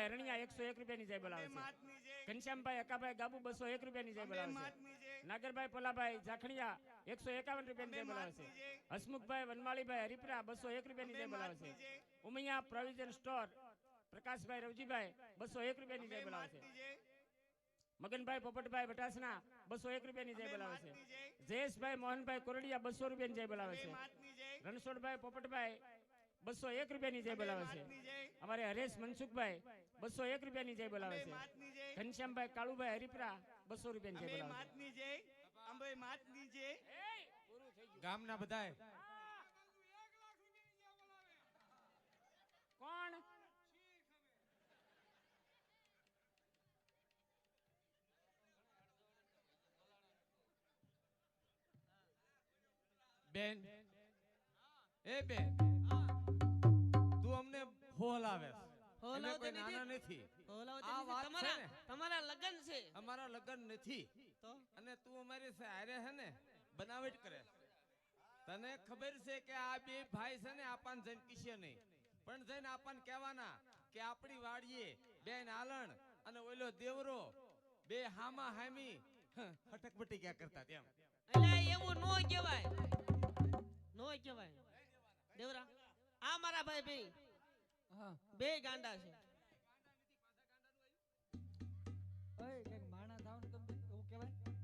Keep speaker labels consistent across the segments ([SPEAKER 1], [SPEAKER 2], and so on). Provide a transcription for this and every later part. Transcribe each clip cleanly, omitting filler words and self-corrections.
[SPEAKER 1] નાગરભાઈ રણિયા 101 રૂપિયાની જય બોલાવે છે ઘનશ્યામભાઈ અકાભાઈ ગાબુ 201 રૂપિયાની જય બોલાવે છે નાગરભાઈ પલાભાઈ જાખણિયા 151 રૂપિયાની જય બોલાવે છે હસમુખભાઈ વનમાળીભાઈ હરિપરા 201 રૂપિયાની જય બોલાવે છે ઉમૈયા પ્રોવિઝન સ્ટોર પ્રકાશભાઈ રવજીભાઈ 201 રૂપિયાની જય બોલાવે છે મગનભાઈ પોપટભાઈ બટાસના 201 રૂપિયાની જય બોલાવે છે જયેશભાઈ મોહનભાઈ કોરડિયા 200 રૂપિયાની જય બોલાવે છે રણછોડભાઈ પોપટભાઈ 201 રૂપિયાની જય બોલાવે છે અમારે હરેશ મનસુખભાઈ 201 રૂપિયાની જય બોલાવે છે ઘનશ્યામભાઈ કાળુભાઈ હરિપરા 200 રૂપિયાની જય બોલાવે છે
[SPEAKER 2] ગામના બધાય
[SPEAKER 1] કોણ
[SPEAKER 2] બેન એ બેન તું અમને હોલાવે કોઈ નાના નથી આ વાત છે ને
[SPEAKER 3] તમારા લગન છે
[SPEAKER 2] અમારા લગન નથી
[SPEAKER 3] તો
[SPEAKER 2] અને તું અમારી હારે છે ને બનાવટ કરે તને ખબર છે કે આ બે ભાઈ છે ને આપણ જઈને કિશે નહીં પણ જઈને આપણ કહેવાના કે આપણી વાડીએ બેન આલણ અને ઓલો દેવરો બે હામા હામી હટકબટી ક્યાં કરતા તેમ
[SPEAKER 3] એટલે એવું નો કહેવાય નો કહેવાય દેવરા આ મારા ભાઈ બે બે ગાંડા છે
[SPEAKER 4] ઓય કઈક માણા થાવ ને તમે એવું કહેવાય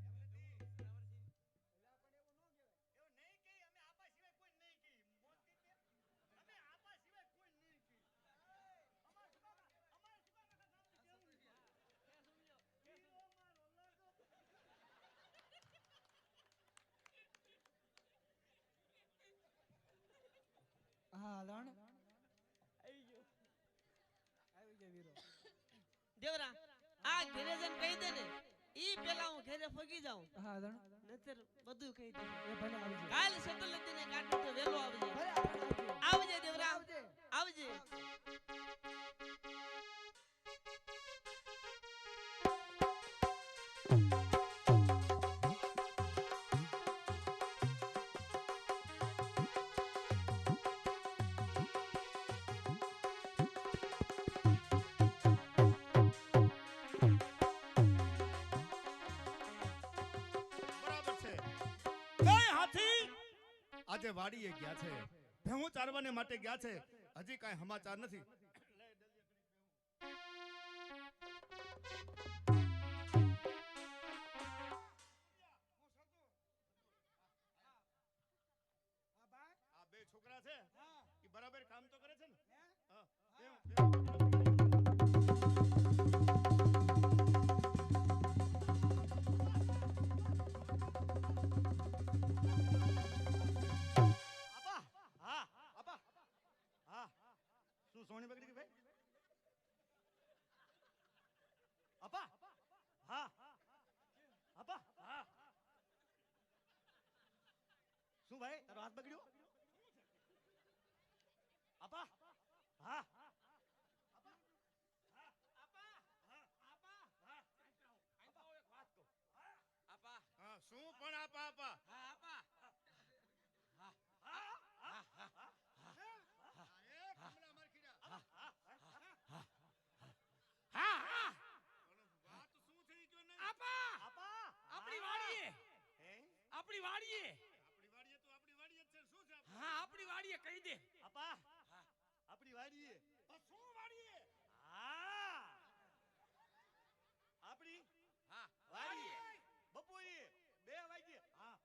[SPEAKER 4] હા લણ આવી ગયો વીરો
[SPEAKER 3] દેવરા આ ઘરે જઈને કહી દે ને ઈ પેલા હું ઘરે ફગી જાઉં
[SPEAKER 4] હા લણ
[SPEAKER 3] નતર બધું કહી દે
[SPEAKER 4] એ ભલે આવી જાય
[SPEAKER 3] કાલ સતલતી ને કાઢી તો વેલો આવજે
[SPEAKER 4] ભલે
[SPEAKER 3] આવજે દેવરા આવજે
[SPEAKER 5] આજે વાડીએ ગયા છે ભેહું ચારવાને માટે ગયા છે હજી કાંઈ સમાચાર નથી આ બે છોકરા છે એ બરાબર કામ તો કરે છે ને હા શું સોની બગડી ગઈ ભાઈ આપા હા આપા હા શું ભાઈ તારો હાથ બગડ્યો આપા હા આપા હા શું પણ આપા આપા હા આપા હા હા
[SPEAKER 2] આપણી વાડીએ કહી દે
[SPEAKER 5] આપા આપણી વાડીએ શું વાડીએ હા આપણી
[SPEAKER 2] હા
[SPEAKER 5] વાડીએ બપોરે 2 વાગ્યે હા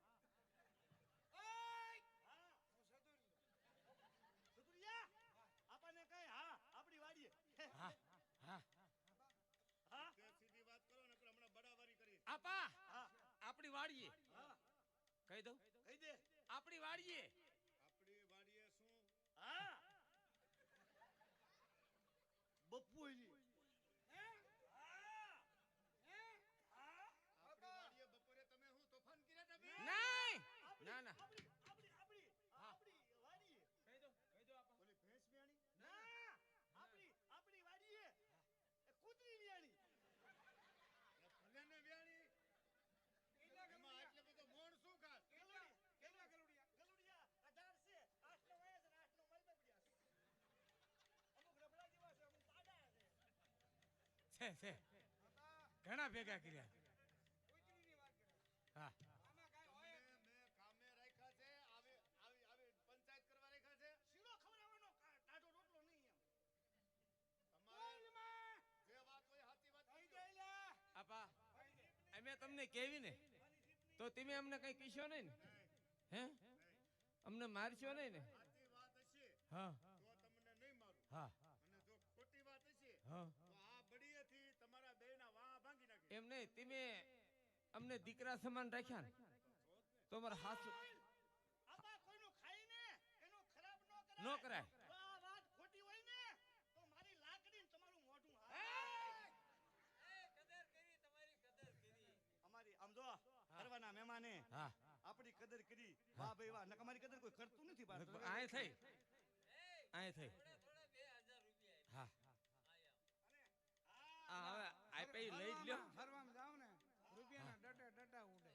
[SPEAKER 5] આપણને કઈ હા આપણી વાડીએ
[SPEAKER 2] હા હા
[SPEAKER 5] હા સીધી વાત કરો ને હમણાં બડાવારી કરી
[SPEAKER 2] આપા આપણી વાડીએ
[SPEAKER 5] હા
[SPEAKER 2] કહી દઉં
[SPEAKER 5] કહી દે
[SPEAKER 2] આપણી વાડીએ
[SPEAKER 5] શું હા બપોરી બપોરે તમે હું તોફાન કર્યા તમે
[SPEAKER 2] નહીં ના ના
[SPEAKER 5] આપણી વાડીએ
[SPEAKER 2] કહી દો આપા
[SPEAKER 5] ઓલી ભેંસ વ્યાણી ના આપણી વાડીએ કૂતરી વ્યાણી ભલે ને વ્યાણી એમાં આટલે બધો મોણ શું ખાસ ગલુડિયા 18 છે 8 નો વયસ અને 8 નો મલબે પડ્યા છે અમુક રબડા જેવા છે અમુક પાડા છે
[SPEAKER 2] છે ઘણા ભેગા કર્યા હા
[SPEAKER 5] મેં કામે રાખ્યા છે આવી આવી આવી પંચાયત કરવા રાખ્યા છે શીરો ખવડાવવાનો ટાઢો રોટલો નહીં એમ તમારે જે વાત હોય સાચી વાત કહી દે લે
[SPEAKER 2] આપા અમે તમને કેવી ને તો તમે અમને કઈ કીશો નહીં ને હે અમને મારશો નહીં ને
[SPEAKER 5] સાચી વાત હશે
[SPEAKER 2] હા
[SPEAKER 5] તો તમને નહીં મારું
[SPEAKER 2] હા
[SPEAKER 5] અને જો ખોટી વાત હશે
[SPEAKER 2] હા
[SPEAKER 5] તો આ બડીએથી તમારા બેયના વાહ ભાંગી નાખે
[SPEAKER 2] એમ નહીં તમે અમને દીકરા સમાન રાખ્યા ને તો મારા હાથ
[SPEAKER 5] આપા કોઈનું ખાઈને એનું ખરાબ
[SPEAKER 2] ન કરાય
[SPEAKER 5] તો આ વાત ખોટી હોય ને તો મારી લાકડી ને તમારું મોઢું અમારી આમ જો કરવાના મહેમાને
[SPEAKER 2] હા
[SPEAKER 5] આપણી કદર કરી વાહ ભાઈ વાહ નક અમારી કદર કોઈ કરતું નથી બાર
[SPEAKER 2] આય થઈ આય થઈ હા આ હવે આ પે લઈ જ લ્યો
[SPEAKER 4] ફરવામાં જાવ ને રૂપિયાના ડટા ઉડે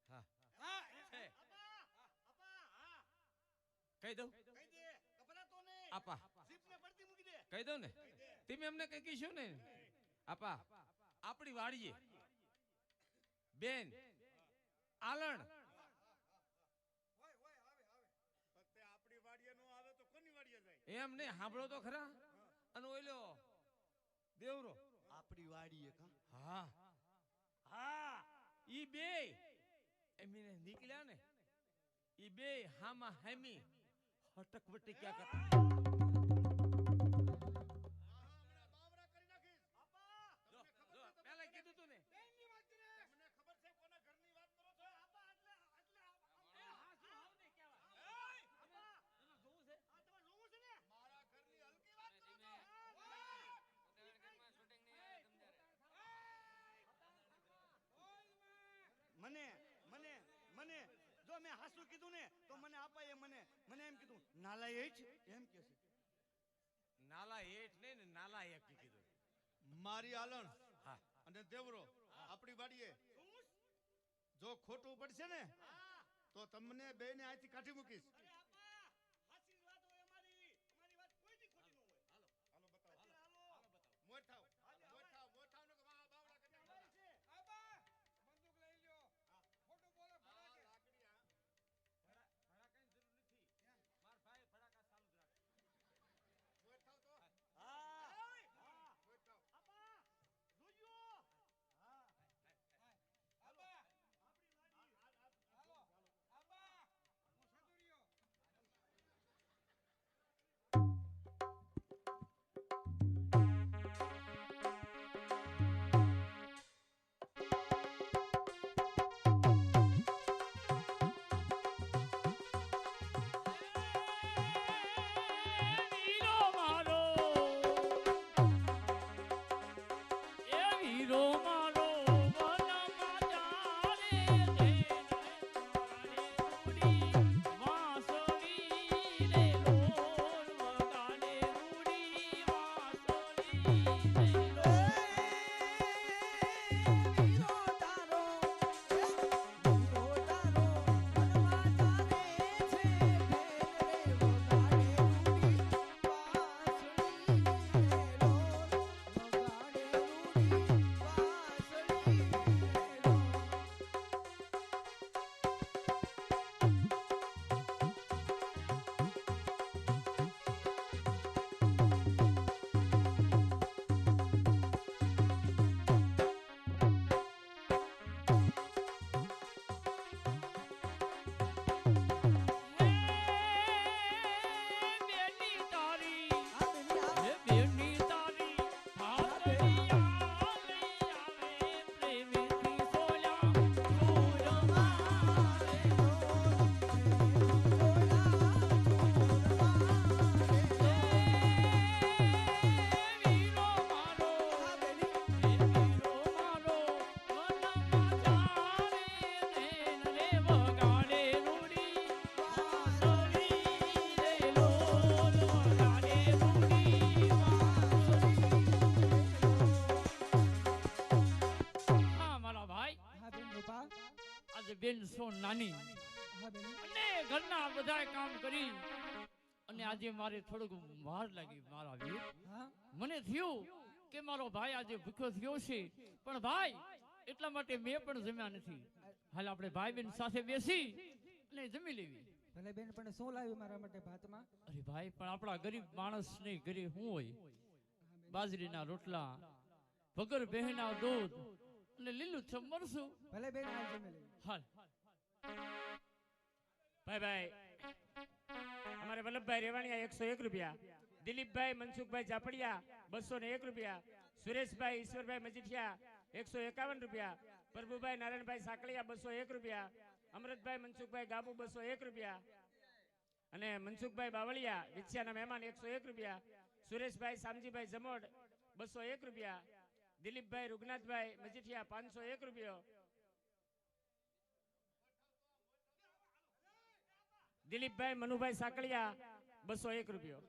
[SPEAKER 2] હા
[SPEAKER 5] હા
[SPEAKER 2] છે
[SPEAKER 5] આપા આપા હા
[SPEAKER 2] કહી દઉં
[SPEAKER 5] કહી દે ગભરાતો નહીં
[SPEAKER 2] આપા
[SPEAKER 5] જીપ ને પડતી મૂકી દે
[SPEAKER 2] કહી દઉં ને તમે અમને કઈ કીશું ને આપા આપણી વાડીએ બેન આલણ
[SPEAKER 5] ફક્ત આપણી વાડીએ નો આવે તો કોની વાડીએ જાય
[SPEAKER 2] એમ નહીં સાંભળો તો ખરા અને ઓલો દેવરો
[SPEAKER 5] આપણી વાડીએ કા
[SPEAKER 2] હા હા ઈ બે એમને નીકળ્યા ને ઈ બે હામા હામી હટકવટી ક્યાં કરતા
[SPEAKER 5] હમણાં બાવરા કરી નાખીશ આપા
[SPEAKER 2] જો
[SPEAKER 5] તમને ખબર
[SPEAKER 2] જો
[SPEAKER 5] છે
[SPEAKER 2] પહેલા કીધું તું ને
[SPEAKER 5] બેનની વાત કરે તમને ખબર છે કોના ઘરની વાત કરો છો આપા એટલે આપા
[SPEAKER 3] એમાં જોવું છે
[SPEAKER 5] આ તમારે જોવું છે ને મારા ઘરની હલકી વાત કરો છો મને મને મને જો મેં હાસુ કીધું ને તો મને આપાએ મને એમ કીધું નાલાયક એમ કે છે
[SPEAKER 2] નાલા હેઠ નહીં ને નાલા એક કીધું
[SPEAKER 5] મારી આલણ
[SPEAKER 2] હા
[SPEAKER 5] અને દેવરો આપણી વાડીએ જો ખોટું પડશે ને તો તમને બેને આથી કાઢી મૂકીશ મોર થાવ ને બાવડા કરી
[SPEAKER 4] બંદૂક લઈ લ્યો ખોટું બોલે ફરાકે
[SPEAKER 5] લાકડી આ
[SPEAKER 2] ભડા કઈ જરૂર નથી માર ભાઈ ભડાકા ચાલુ જ રાખે
[SPEAKER 5] મોર થાવ તો
[SPEAKER 4] હા
[SPEAKER 5] મોર થાવ
[SPEAKER 4] આપા જોયો હા આપા
[SPEAKER 5] આપણી વાડી
[SPEAKER 4] હાલો આપા હું સદુરિયો
[SPEAKER 1] બેન સો નાની
[SPEAKER 4] હા બેન
[SPEAKER 1] અને ઘરના બધા કામ કરી અને આજે મારે થોડુંક વાર લાગી મારા વીર
[SPEAKER 4] હા
[SPEAKER 1] મને થયું
[SPEAKER 6] કે મારો ભાઈ આજે ભૂખ્યો થયો છે, પણ ભાઈ એટલા માટે મેં પણ જમ્યા નથી. હાલ આપણે ભાઈ બેન સાથે બેસી અને જમી લેવી.
[SPEAKER 7] ભલે બેન, પણ શું લાવ્યું મારા માટે ભાતમાં?
[SPEAKER 6] અરે ભાઈ, પણ આપણા ગરીબ માણસને ઘરે શું હોય? બાજરીના રોટલા, વગર બહેના દૂધ અને લીલુંછમ મરસું.
[SPEAKER 7] ભલે બેન, હાલ જમી લેવી.
[SPEAKER 6] હાલ
[SPEAKER 1] ભાઈ ભાઈ અમારે વલ્લભભાઈ રેવાણીયા 101 રૂપિયા, દિલીપભાઈ મનસુખભાઈ જાપડિયા 201 રૂપિયા, સુરેશભાઈ ઈશ્વરભાઈ મજીઠિયા 151 રૂપિયા, પ્રભુભાઈ નારાયણભાઈ સાકળિયા 201 રૂપિયા, અમૃતભાઈ મનસુખભાઈ ગાબુ 201 રૂપિયા, અને મનસુખભાઈ બાવળિયા વિછિયાના મહેમાન 101 રૂપિયા, સુરેશભાઈ શામજીભાઈ જમોડ 201 રૂપિયા, દિલીપભાઈ રૂગનાથભાઈ મજીઠિયા 501 રૂપિયો, દિલીપભાઈ મનુભાઈ સાકળિયા 201 રૂપિયો.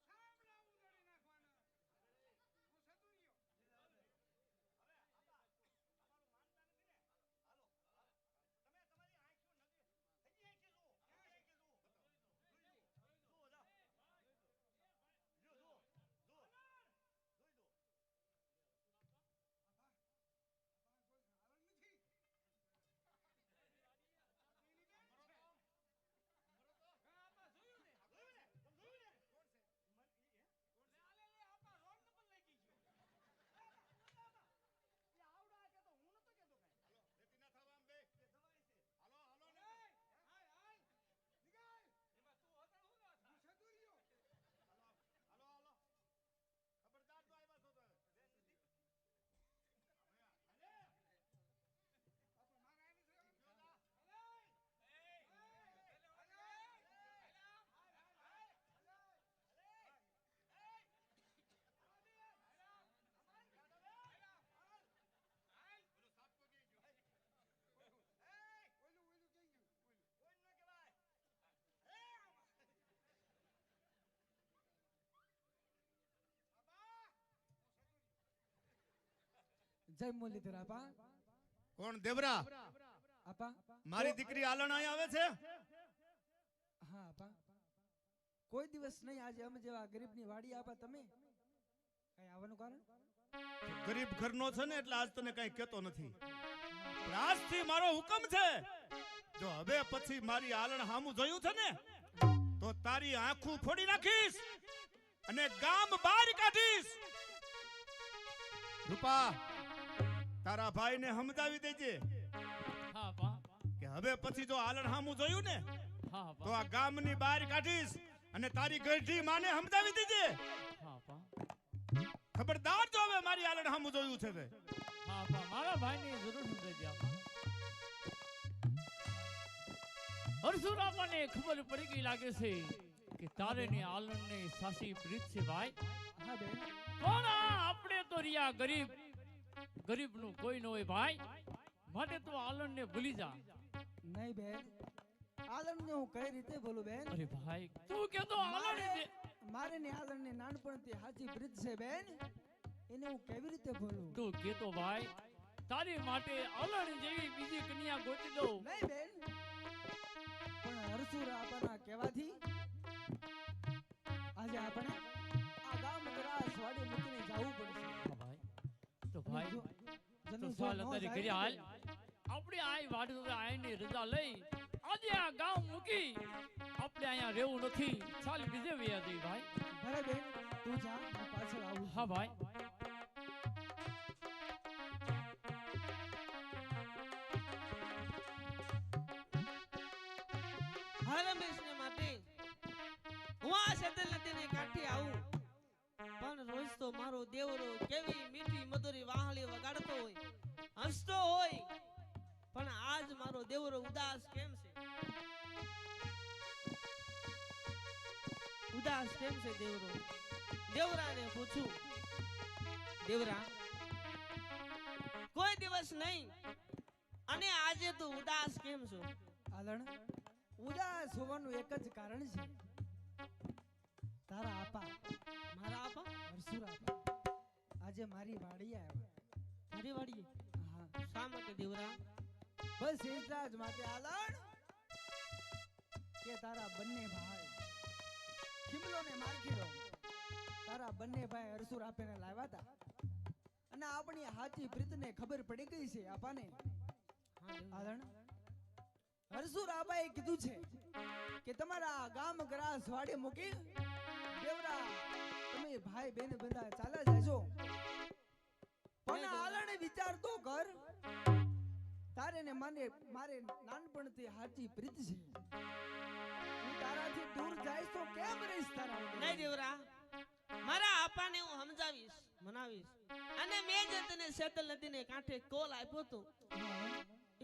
[SPEAKER 4] સાંભળા ઉડાડી નાખવાના. હું સતુર્યો.
[SPEAKER 5] તમે તમારી આંખો નથી હજી આંખે જુઓ, હજી આંખે જુઓ. જુઓ જા. જો જો જો જોઈ દો.
[SPEAKER 4] આપા કોઈ કારણ નથી. પેલી બેન છે. હા, આપા જોયું ને.
[SPEAKER 5] જોયું ને? તમે જોયું ને? કોણ છે?
[SPEAKER 4] લે, આલે, લે, આપા રોંગ નંબર લઈ ગઈ છે.
[SPEAKER 5] એ આવડો આ કહેતો, હું નતો કહેતો કાંઈ. હાલો, રેતી ના થવા આમ બે. એ જવાય છે. હાલો, હાલો ને.
[SPEAKER 4] હાય, હાય. નિકાલ. એમાં તું હતા હું ના હતા. હું સતુર્યો.
[SPEAKER 5] હાલો, હાલો, હાલો. ખબરદાર જો આવ્યા છો તો હવે. અલે,
[SPEAKER 4] આપા મારા આને છે.
[SPEAKER 5] જો જા.
[SPEAKER 4] અલે.
[SPEAKER 5] ઓલો સાપ પગી ગયો.
[SPEAKER 4] ઓલું ઓલું કઈ ગયું?
[SPEAKER 5] કોઈ ન કહેવાય.
[SPEAKER 4] આપા હું સતુર્યો.
[SPEAKER 7] જય મુરલીધર આપા.
[SPEAKER 5] કોણ દેવરા?
[SPEAKER 7] આપા.
[SPEAKER 5] મારી દીકરી આલણ અહીંયા આવે છે?
[SPEAKER 7] હા આપા. કોઈ દિવસ નહીં, આજે અમે જેવા ગરીબની વાડી આપા તમે કઈ આવવાનું કારણ?
[SPEAKER 5] ગરીબ ઘરનો છે ને એટલે આજ તને કઈ કહેતો નથી. પણ આજથી મારો હુકમ છે, જો હવે પછી મારી આલણ હામું જોયું છે ને તો તારી આંખું ફોડી નાખીશ અને ગામ બહાર કાઢીશ. રૂપા, તારા ભાઈને સમજાવી દેજે
[SPEAKER 6] હા બા.
[SPEAKER 5] કે હવે પછી જો આલણ હામું જોયું ને
[SPEAKER 6] હા
[SPEAKER 5] તો
[SPEAKER 6] બા.
[SPEAKER 5] આ ગામની બહાર કાઢીશ અને તારી ગઢી માને સમજાવી દેજે.
[SPEAKER 6] હા બા.
[SPEAKER 5] ખબરદાર જો હવે મારી આલણ હામું જોયું છે તે.
[SPEAKER 6] હા બા. મારા ભાઈની જરૂર સમજાવી આપા. હરસુરામાને ખબર પડી ગઈ લાગે છે કે તારે ને આલણને સાસી પ્રીત છે ભાઈ.
[SPEAKER 7] હા બેન.
[SPEAKER 6] પણ આપણે તો રિયા ગરીબ, ગરીબનું કોઈ ન હોય ભાઈ, માટે તો આલણને ભૂલી જા.
[SPEAKER 7] નહીં બેન, આલણને હું કઈ રીતે બોલું બેન?
[SPEAKER 6] અરે ભાઈ, તું કે તો આલણ છે.
[SPEAKER 7] મારે ને આલણને નાનપણથી સાચી પ્રીત છે બેન, એને હું કેવી રીતે બોલું?
[SPEAKER 6] તું કે તો ભાઈ, તારી માટે આલણ જેવી બીજી કન્યા ગોતી દઉં.
[SPEAKER 7] નહીં બેન, પણ હરસુર આપણા કહેવાથી આજે આપણે આ ગામ ગ્રાસ વાડી મૂકીને જવું પડશે.
[SPEAKER 6] હા ભાઈ, તો ભાઈ
[SPEAKER 7] જો-
[SPEAKER 6] તો
[SPEAKER 7] જનું જો
[SPEAKER 6] ચાલ
[SPEAKER 7] ન
[SPEAKER 6] અત્યારે
[SPEAKER 7] જાય
[SPEAKER 6] ઘરે હાલ. આપણે આ વાડી તો આઈને રજા લઈ આજે આ ગામ મૂકી આપણે અહીંયા રહેવું નથી. ચાલ બીજે વયા જઈ ભાઈ.
[SPEAKER 7] ભલે બેન, તું જા, હું પાછળ આવું.
[SPEAKER 6] હા ભાઈ.
[SPEAKER 3] હાલ રમેશને માટે હું આ શેતલ નદીને કાંઠે આવું, પણ રોજ તો મારો દેવરો કેવી મીઠી મધુરી વાહળી વગાડતો હોય, હસતો હોય, પણ આજ મારો દેવરો ઉદાસ કેમ છે? ઉદાસ કેમ છે દેવરો? દેવરાને પૂછું, દેવરા કોઈ દિવસ નહીં અને આજે તું ઉદાસ કેમ છો?
[SPEAKER 7] આલણ ઉદાસ હોવાનું એક જ કારણ છે. તારા આપા
[SPEAKER 3] મારા આપા
[SPEAKER 7] હરસુર આપા આજે મારી વાડીએ આવ્યા.
[SPEAKER 3] મારી વાડીએ
[SPEAKER 7] હા
[SPEAKER 3] શા માટે દેવરા?
[SPEAKER 7] બસ એટલા જ માટે આલણ કે તારા બંને ભાઈ ખીમલો ને મારખીડો તારા બંને ભાઈ હરસુર આપેને લાવ્યા હતા અને આપણી હાચી પ્રીતને ખબર પડી ગઈ છે આપાને. આલણ હરસુર આબાએ કીધું છે કે તમારા ગામ ગ્રાસ વાડે મૂકી દેવરા તમે ભાઈ બેન બંધા ચાલા જાજો. પણ આલણે વિચાર તો કર તારે ને મારે નાનપણથી હાચી પ્રીત છે. હું તારાથી દૂર જાય તો કેમ રહીશ તારા વગર?
[SPEAKER 3] નહીં દેવરા, મારા આપાને હું સમજાવીશ, મનાવીશ. અને મેં જે તને શેતલ નદીને કાંઠે કોલ આપ્યો તો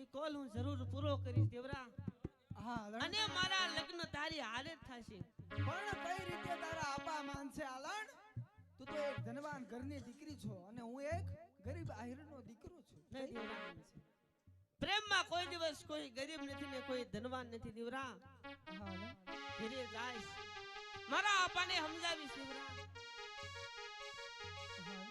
[SPEAKER 3] એ કોલ હું જરૂર પૂરો કરીશ દેવરા.
[SPEAKER 7] હા આલણ
[SPEAKER 3] અને મારા લગ્ન તારી હારે જ થશે.
[SPEAKER 7] પણ કઈ રીતે તારા આપા માનશે આલણ? તું તો એક ધનવાન ઘરની દીકરી છો અને હું એક ગરીબ આહિરનો દીકરો છું.
[SPEAKER 3] નહીં દેવરા, પ્રેમમાં કોઈ દિવસ કોઈ ગરીબ નથી ને કોઈ ધનવાન નથી દેવરા.
[SPEAKER 7] હા આલણ
[SPEAKER 3] ઘરે જાઈશ, મારા આપાને સમજાવીશ દેવરા.
[SPEAKER 7] હા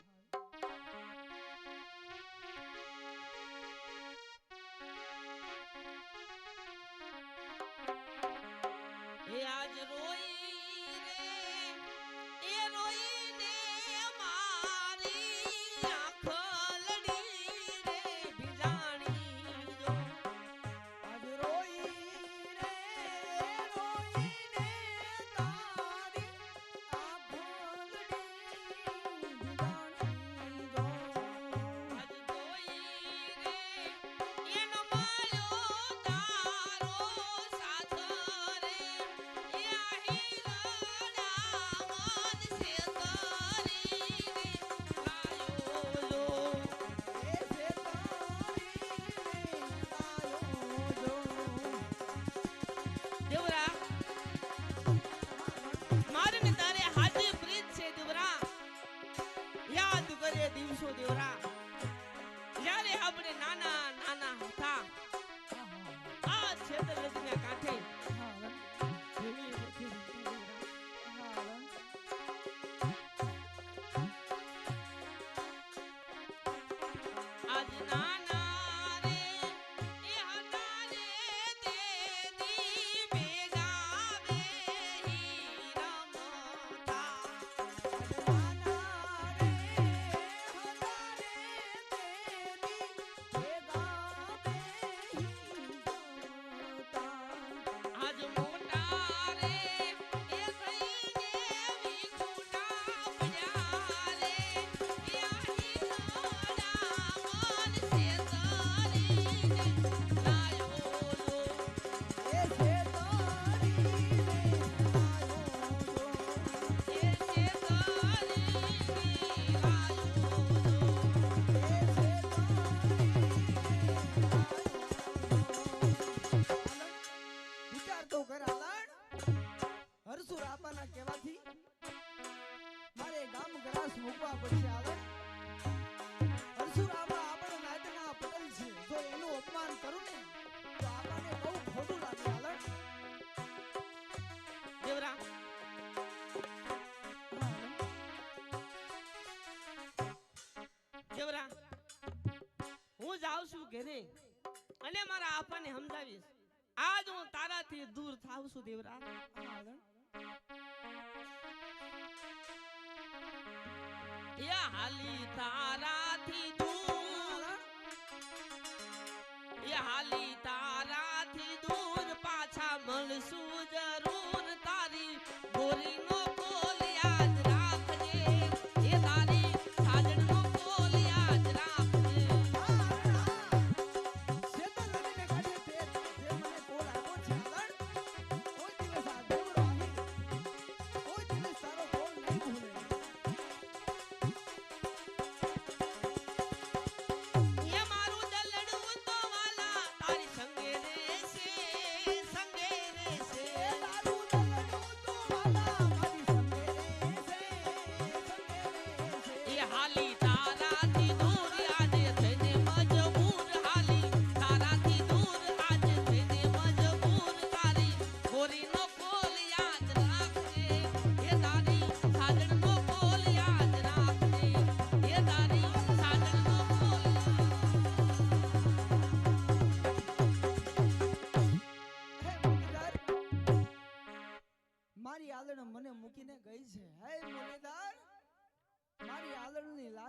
[SPEAKER 3] એ આજ રોઈ રે, એ રોઈને મારી આંખ લડી રે ભીજાણી જો.
[SPEAKER 7] આજ રોઈ રે રોઈને તારી આંખો લડી ભીજાણી જો.
[SPEAKER 3] આજ રોઈ રે એનો માયો તારો સાથ રે, એ આહીરડા મન છે તારી રે લાયો લો.
[SPEAKER 7] એ છે તારી લાયો જો.
[SPEAKER 3] દેવરા, મારે ને તારે હાજે પ્રીત છે દેવરા. યાદ કરે દિવસો દેવરા, જ્યારે આપણે નાના નાના હતા. આ છેતર નદીના કાંઠે
[SPEAKER 7] હા આલણ
[SPEAKER 3] ભેળી વચ્ચે રહેતી દેવરા.
[SPEAKER 7] હા આલણ
[SPEAKER 3] આજ નાના રે એ હતા રે તેદી ભેગા બેહી રમતા.
[SPEAKER 7] નાના રે હતા રે તેની ભેગા બેહી જતા.
[SPEAKER 3] આજ મોટા રે એ થઈને વિખુટા પડ્યા રે, એ આહીરડા મન છે તારીને લાયો લો.
[SPEAKER 7] એ છે તારી રે લાયો જો.
[SPEAKER 3] એ છે તારીને લાયો લો.
[SPEAKER 7] એ છે વિચાર તો કર આલણ. હરસુર આપાના કહેવાથી મારે ગામ ગ્રાસ મૂકવા પડશે આલણ. હરસુર આપા આપણે નાતના પટેલ છે, જો એનું અપમાન કરું ને તો આપાને બહુ ખોટું લાગે આલણ.
[SPEAKER 3] દેવરા, દેવરા, હું જાઉં છું ઘરે અને મારા આપાને સમજાવીશ. આજ હું તારાથી દૂર થાવ છું દેવરા.
[SPEAKER 7] આલણ
[SPEAKER 3] એ હાલી તારાથી દૂર, એ હાલી તારાથી દૂર પાછા મળશું જરૂર. તારી ગોરીનો કોલ યાદ રાખજે, એ તારી સાજણનો કોલ યાદ રાખજે.
[SPEAKER 7] શેતલ નદીને કાંઠે તે મને કોલ આપ્યો છે આલણ. કોઈ દિવસ આ દેવડો આહીર કોઈ દિવસ તારો કોલ નહીં ભૂલે.
[SPEAKER 3] એ મારું દલડું તો વાલા તારી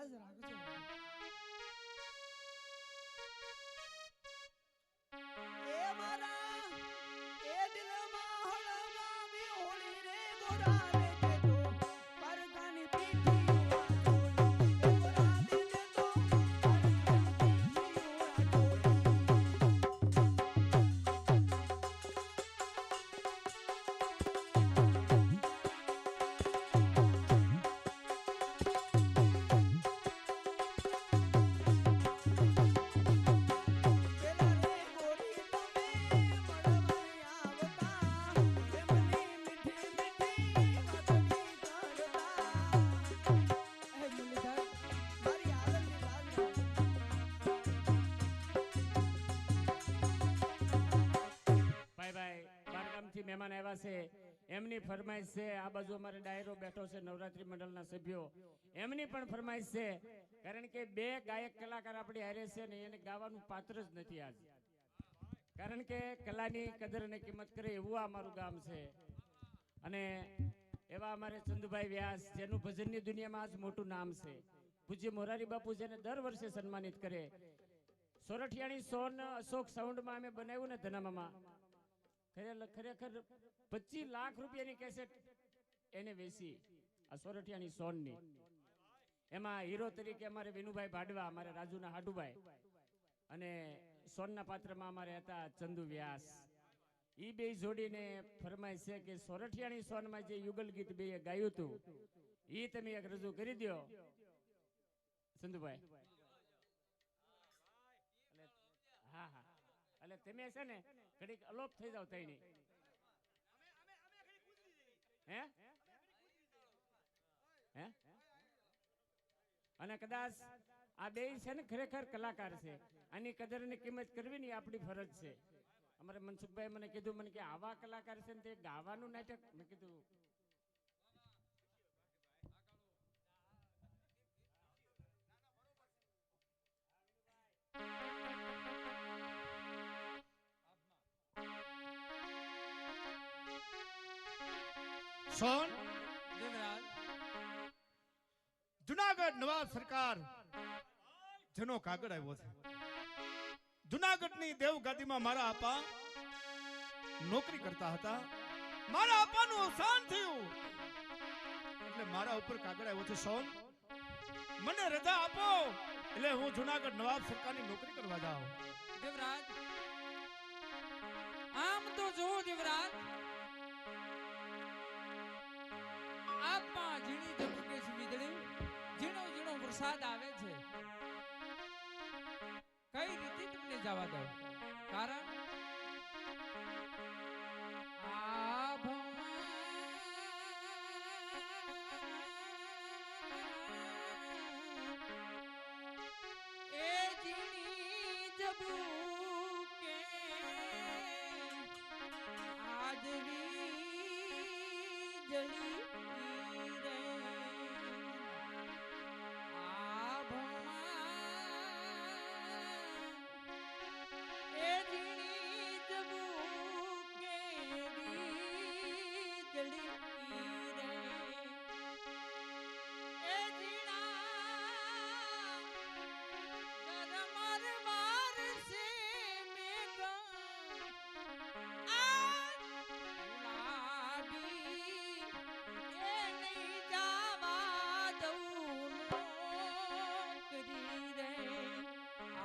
[SPEAKER 7] લાજ રાખજો એ મારા એ દિલમાં હળગાવી હોળી રે ગોરા રે કે તો પરગાની પીઠી ઉડાડોળી. એ ગોરા દે દે તો પરગાની પીઠી પેલા રે ગોરી તમે મળવાની આવતા એમની મીઠી મીઠી વાતડી કરતા. એ મુરલીધર મારી આદરની લાજ રાખજો.
[SPEAKER 1] ભાઈ ભાઈ બારગામથી મહેમાન આવ્યા છે એમની ફરમાઈશ છે. આ બાજુ અમારે ડાયરો બેઠો છે નવરાત્રી મંડળના સભ્યો, એમની પણ ફરમાઈશ છે. કારણ કે બે ગાયક કલાકાર આપણી હારે છે ને એને ગાવાનું પાત્ર જ નથી આજ. કારણ કે કલાની કદર અને કિંમત કરે એવું આ અમારું ગામ છે. અને એવા અમારે ચંદુભાઈ વ્યાસ જેનું ભજનની દુનિયામાં આજ મોટું નામ છે. પૂજ્ય મોરારી બાપુ જેને દર વર્ષે સન્માનિત કરે. સોરઠિયાણી સોન અશોક સાઉન્ડમાં અમે બનાવ્યું ને ધનામામાં, ખરેખર 25 લાખ રૂપિયાની કેસેટ એને વેચી આ સોરઠિયાની સોનની. એમાં હીરો તરીકે અમારે વિનુભાઈ ભાડવા, અમારે રાજુના હાડુભાઈ, અને સોનના પાત્રમાં અમારે હતા ચંદુ વ્યાસ. ઈ બે જોડીને ફરમાઈશ છે કે સોરઠિયાણી સોનમાં જે યુગલ ગીત બે ગાયું હતું ઈ તમે એક રજૂ કરી દો ચંદુભાઈ. હા હા, એટલે તમે છે ને ઘડીક અલોપ થઈ જાવ તઈની. હે હે અને કદાચ આ બે છે ને ખરેખર કલાકાર છે. આની કદર અને કિંમત કરવી ને આપણી ફરજ છે. અમારે મનસુખભાઈ મને કીધું, મને કે આવા કલાકાર છે ને તે ગાવાનું નાટક. મેં કીધું
[SPEAKER 5] સોન
[SPEAKER 3] દેવરાજ
[SPEAKER 5] જુનાગઢ નવાબ સરકાર જેનો કાગળ આવ્યો છે. જુનાગઢની દેવગાદીમાં મારા આપા નોકરી કરતા હતા. મારા આપાનું અવસાન થયું એટલે મારા ઉપર કાગળ આવ્યો છે. સોન મને રજા આપો એટલે હું જુનાગઢ નવાબ સરકારની નોકરી કરવા જાઉં.
[SPEAKER 3] દેવરાજ આમ તો જો દેવરાજ આપમાં ઝીણી ઝબુકે વીજળી ઝીણો ઝીણો વરસાદ આવે છે. કઈ રીતે તમને જવા દો? કારણ એ ઝીણી ઝબુકે આજવી જળી રે આભમાં એ ઝીણી ઝબુકે વીજળી રે એ ઝીણા ગરમર વારસે મેઘા આ ગુલાબી એ નહીં જાવા દઉં નોકરી રે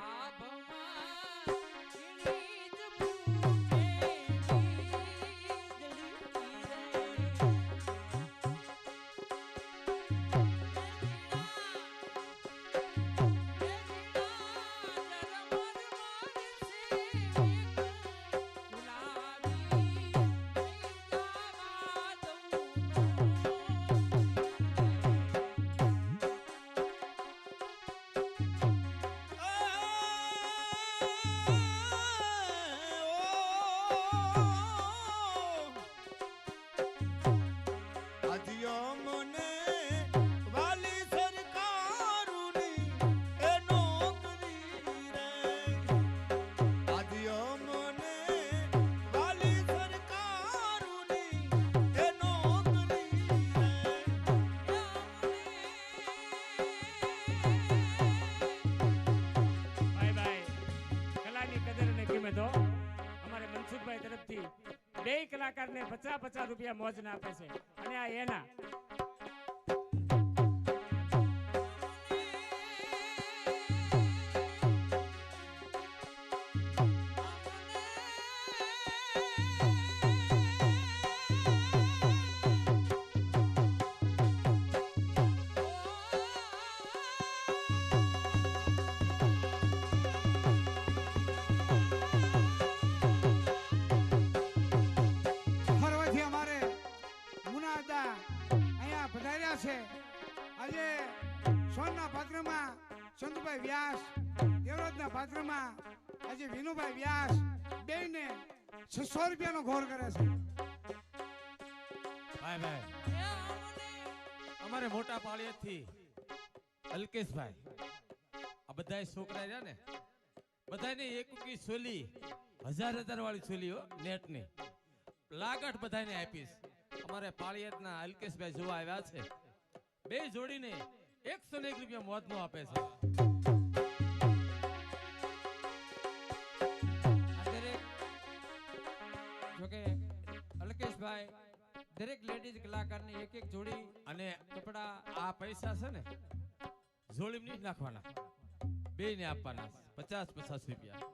[SPEAKER 3] આભમાં ઝીણી ઝબુકે વીજળી
[SPEAKER 5] આદિયો મને વાલી સરકારુની એ નોકરી રે. આદિયો મને વાલી સરકારુની એ નોકરી રે.
[SPEAKER 1] તરફથી બે કલાકારને 50 રૂપિયા મોજના આપે છે અને આ એના
[SPEAKER 4] ફરવાથી અમારે મુનાદા અહીંયા પધાર્યા છે. આજે સોનના પાત્રમાં ચંદુભાઈ વ્યાસ, દેવરાજના પાત્રમાં આજે વિનુભાઈ વ્યાસ બેયને 600 રૂપિયાનો ઘોર કરે છે.
[SPEAKER 2] ભાઈ ભાઈ અમારે મોટા પાળિયાથી અલ્કેશભાઈ આ બધા છોકરા રહ્યા ને બધાને એક કી સોલી 1000 વાળી સોલી હો નેટની લાગટ બધાને આપીશ. અમારે પાળિયાતના અલ્કેશભાઈ જોવા આવ્યા છે. બે જોડીને 101 રૂપિયા મોજનો આપે છે.
[SPEAKER 8] જોકે અલ્કેશભાઈ દરેક લેડીઝ કલાકારને એક એક જોડી
[SPEAKER 2] અને
[SPEAKER 8] કપડા
[SPEAKER 2] આ પૈસા છે ને જોડીમાં નહીં નાખવાના, બેયને આપવાના 50 રૂપિયા.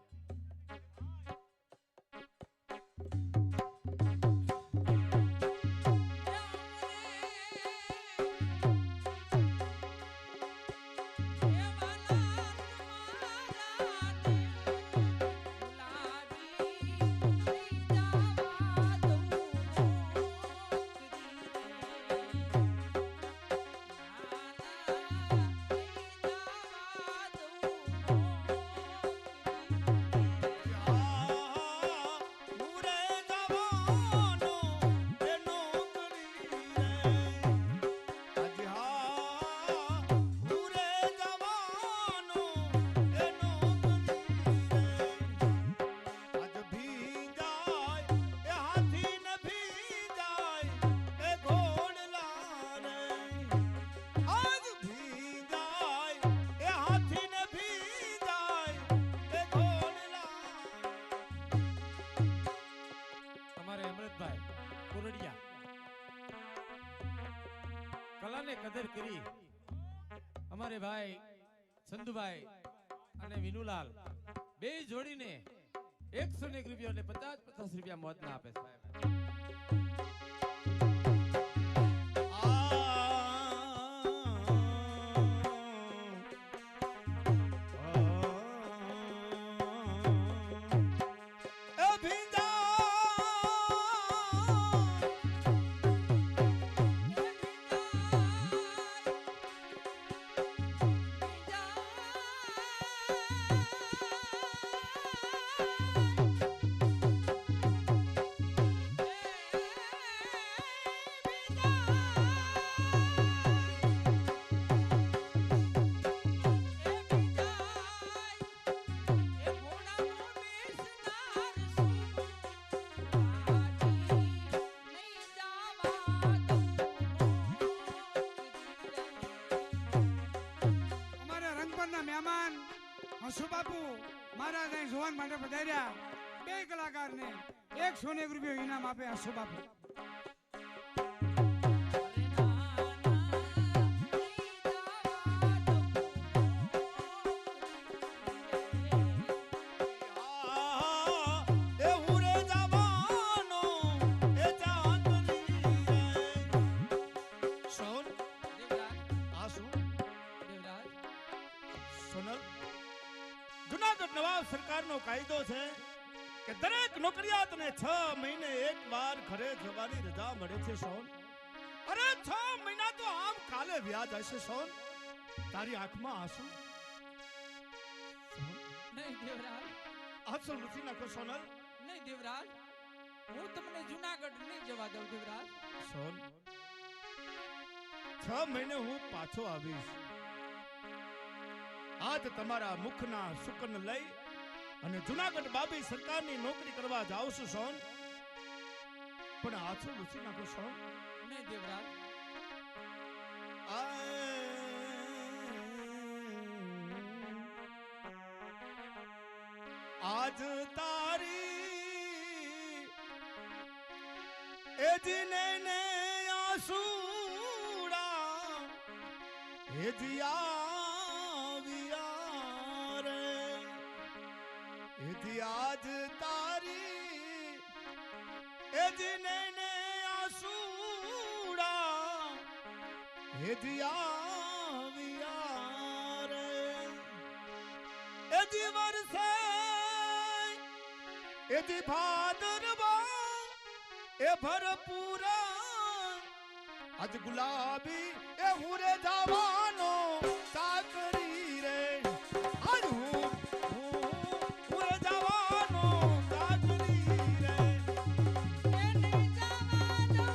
[SPEAKER 2] કલાને કદર કરી અમારે ભાઈ ચંદુભાઈ અને વિનુલાલ બે જોડીને 101 રૂપિયા એટલે 50 રૂપિયા મોજના આપે છે.
[SPEAKER 4] મહેમાન હસુબાપુ મહારાજ અહીં જોવાન માટે પધાર્યા. બે કલાકારને 101 રૂપિયા ઇનામ આપે હસુબાપુ.
[SPEAKER 5] જુનાગઢ નવાબ સરકારનો કાયદો છે કે દરેક નોકરિયાતને 6 મહિને એક વાર ઘરે જવાની રજા મળે છે સોન. અરે 6 મહિના તો આમ કાલે વ્યાજ હશે સોન. તારી આંખમાં આંસુ
[SPEAKER 8] નહીં દેવરાજ,
[SPEAKER 5] આંસુ નથી નાખો સોનલ.
[SPEAKER 8] નહીં દેવરાજ, હું તમને જુનાગઢ નહીં જવા દઉં દેવરાજ.
[SPEAKER 5] સોન 6 મહિને હું પાછો આવીશ. આજ તમારા મુખના સુકન લઈ અને જુનાગઢ બાબી સરકારની નોકરી કરવા જાઉં છું સોન. પણ આછું લૂછી નાખો સોન.
[SPEAKER 8] નહીં દેવરાજ,
[SPEAKER 5] આજ તારી એ જીને ને આસુડા એ જીયા રે એથી આજ તારી એ જીને ને આસુડા એ જીયા રે એ જી વરસે એ જી ભાદરવા એ ભરપૂરા આજ ગુલાબી એ હુરે જવાનો ચાકરી રે આજ હુરે જવાનો ચાકરી રે
[SPEAKER 3] એને જવા દઉં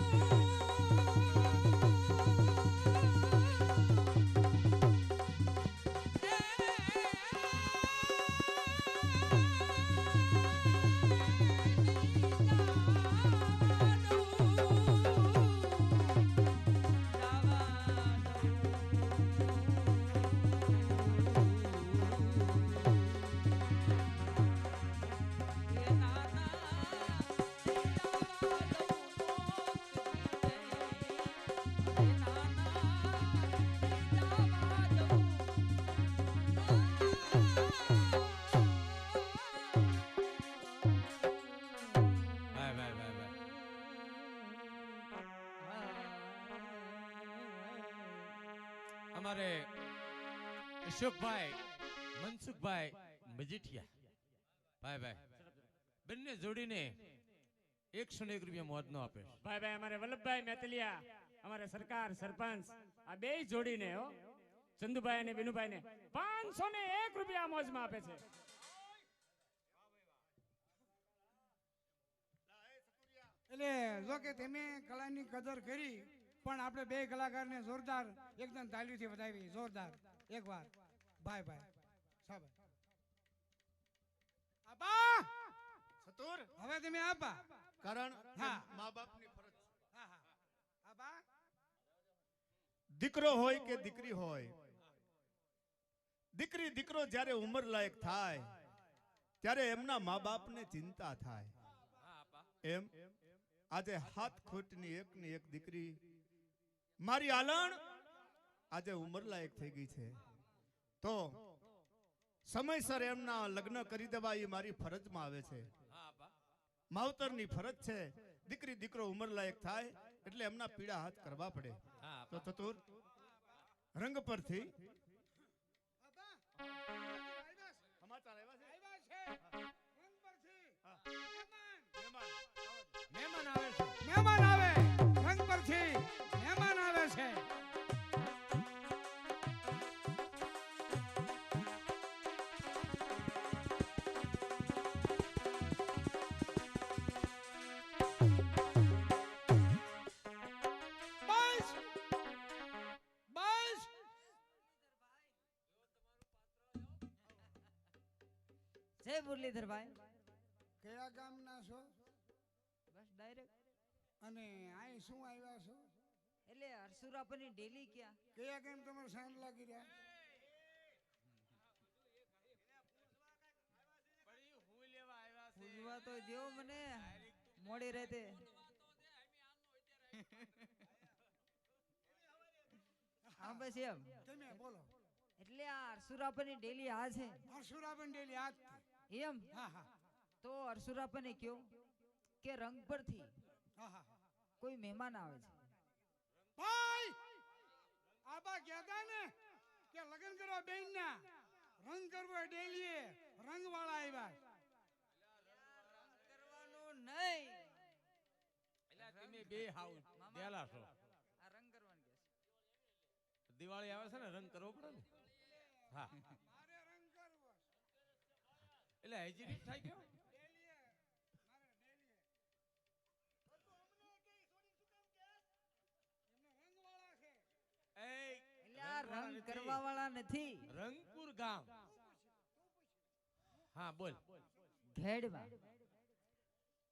[SPEAKER 2] ભાઈ ભાઈ ભાઈ ભાઈ અમારે અશોકભાઈ મનસુખભાઈ મજીઠિયા ભાઈ ભાઈ બંને જોડીને 101 રૂપિયા મોજ નો આપે છે.
[SPEAKER 1] ભાઈ ભાઈ અમારે વલ્લભભાઈ મેતલિયા અમારે સરકાર સરપંચ આ બે જોડીને હો ચંદુભાઈ અને વિનુભાઈ ને 501 રૂપિયા મોજમાં આપે છે.
[SPEAKER 4] એટલે જો કે તમે કલાની કદર કરી પણ આપણે બે કલાકારને જોરદાર એકદમ તાલીઓથી વધાવી જોરદાર એકવાર ભાઈ ભાઈ સાહેબ આપા
[SPEAKER 5] સતુર
[SPEAKER 4] હવે તમે આપા
[SPEAKER 5] કારણ
[SPEAKER 4] હા.
[SPEAKER 5] મા બાપની ફરજ છે.
[SPEAKER 4] હા હા આપા
[SPEAKER 5] દીકરો હોય કે દીકરી હોય દીકરી દીકરો જ્યારે ઉંમર લાયક થાય ત્યારે એમના મા બાપને ચિંતા થાય એમ આજે હાથ ખોટની એકની એક દીકરી મારી આલણ આજે ઉંમર લાયક થઈ ગઈ છે તો સમયસર એમના લગ્ન કરી દેવા એ મારી ફરજમાં આવે છે. માવતરની ફરજ છે દીકરી દીકરો ઉંમર લાયક થાય એટલે એમના પીડા હાથ કરવા પડે. તો ચતુર રંગ પરથી સમાચાર આવ્યા છે.
[SPEAKER 2] મહેમાન આવે છે.
[SPEAKER 4] મહેમાન આવે રંગ પરથી મહેમાન આવે છે. બસ બસ
[SPEAKER 3] જય મુરલીધરભાઈ
[SPEAKER 4] કયા ગામના છો
[SPEAKER 3] બસ ડાયરેક્ટ
[SPEAKER 4] અને અહીં શું આવ્યા છો
[SPEAKER 3] એટલે હરસુરાપની ડેલી ક્યાં
[SPEAKER 4] કયા કેમ તમારે સાંજ લાગી રહ્યા
[SPEAKER 3] પૂજવા તો દેવો મને મોડી રહેતે હા બસ એમ
[SPEAKER 4] તમે બોલો
[SPEAKER 3] એટલે આ હરસુરાપની ડેલી આ છે
[SPEAKER 4] હરસુરાબેન ડેલી આજ
[SPEAKER 3] એમ
[SPEAKER 4] હા હા
[SPEAKER 3] તો હરસુરાપને કયો કે રંગ પરથી
[SPEAKER 4] હા હા
[SPEAKER 3] કોઈ મહેમાન આવે છે
[SPEAKER 4] ભાઈ આબા કહેતા ને કે લગ્ન કરવા બેન ના રંગ કરવો ડેલીએ રંગ વાળા આવ્યા
[SPEAKER 3] કરવાનું નહીં
[SPEAKER 2] એટલે તમે બે હાવ દેલા છો.
[SPEAKER 3] આ રંગ કરવાનું કે છે
[SPEAKER 2] દિવાળી આવે છે ને રંગ કરવો પડે ને. હા
[SPEAKER 4] મારે રંગ કરવો
[SPEAKER 2] એટલે હજી રીત થાય ગયો.
[SPEAKER 4] ડેલીએ મારે ડેલીએ બધું અમને કઈ છોડી શું કામ કે એમને રંગ વાળા છે
[SPEAKER 2] એ
[SPEAKER 3] એટલે આ રંગ કરવા વાળા નથી
[SPEAKER 2] રંગપુર ગામ. હા બોલ.
[SPEAKER 3] ઘેડમાં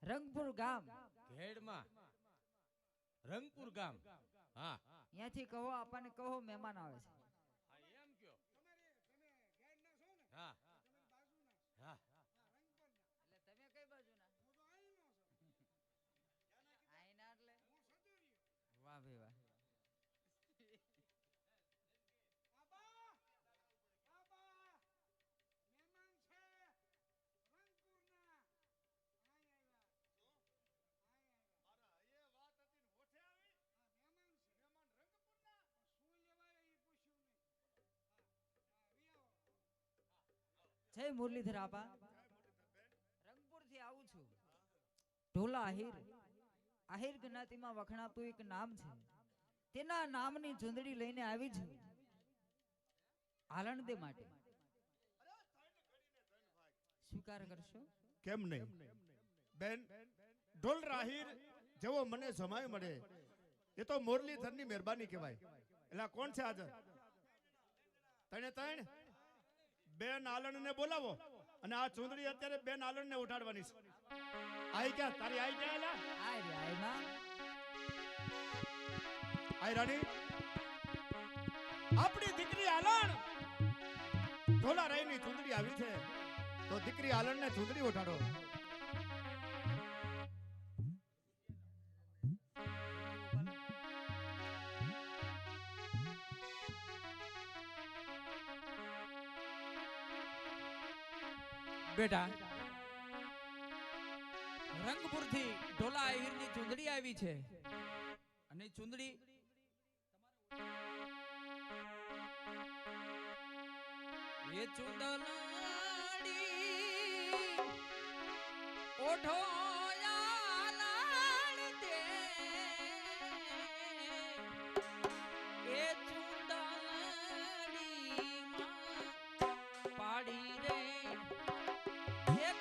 [SPEAKER 3] રંગપુર ગામ
[SPEAKER 2] ઘેડમાં રંગપુર ગામ. હા
[SPEAKER 3] ત્યાંથી કહો આપણને કહો મહેમાન આવે છે
[SPEAKER 2] હા એમ કયો.
[SPEAKER 4] તમે ગેડ ના છો ને
[SPEAKER 2] હા
[SPEAKER 4] તમે બાજુના
[SPEAKER 2] હા
[SPEAKER 3] એટલે તમે કઈ બાજુના
[SPEAKER 4] હું તો અહીંનો છું
[SPEAKER 3] આઈના એટલે
[SPEAKER 9] જય મુરલીધર આપા. રંગપુરથી આવું છું. ઢોલા આહિર. આહિર જ્ઞાતિમાં વખણાતું એક નામ છે. તેના નામની ચૂંદડી લઈને આવી છું આલણદે માટે. સ્વીકાર કરશો?
[SPEAKER 5] કેમ નહીં બેન? ઢોલ રાહીર જેવો મને જમાય મળે એ તો મુરલીધરની મહેરબાની કહેવાય. એટલે આ કોણ છે હાજર? તણે તણ બેન આલણ ને બોલાવો અને આ ચૂંદડી અત્યારે બેન આલણ ને ઉઠાડવાની છે. આઈ ક્યાં તારી આઈ ક્યાં એલા?
[SPEAKER 9] આય રે આય માં.
[SPEAKER 5] આઈ રાણી આપણી દીકરી આલણ ઢોલા રાઈ ની ચૂંદડી આવી છે તો દીકરી આલણ ને ચૂંદડી ઉઠાડો.
[SPEAKER 8] બેટા રંગપુરથી ઢોલા આહિરની ચૂંદડી આવી છે અને ચૂંદડી એ ચૂંદડી ઓઢો આલાળ દે એ ચૂંદડીમાં પાડી રે એક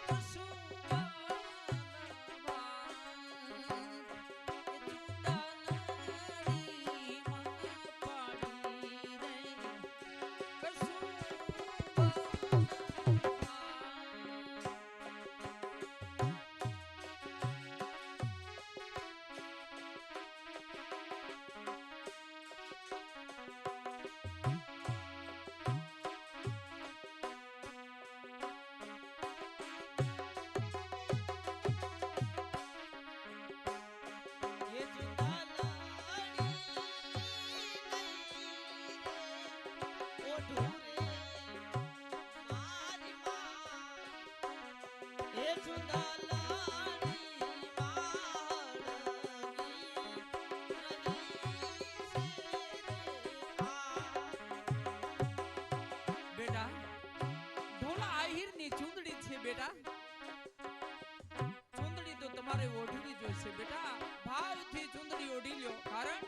[SPEAKER 8] બેટા ઢોલા આહિરની ચૂંદડી છે બેટા. ચૂંદડી તો તમારે ઓઢવી જોઈશે બેટા. ભાવથી ચૂંદડી ઓઢી લ્યો. કારણ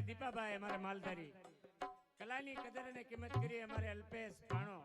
[SPEAKER 1] દીપાભાઈ અમારે માલધારી કલાની કદર અને કિંમત કરી અમારે અલ્પેશ ભાણો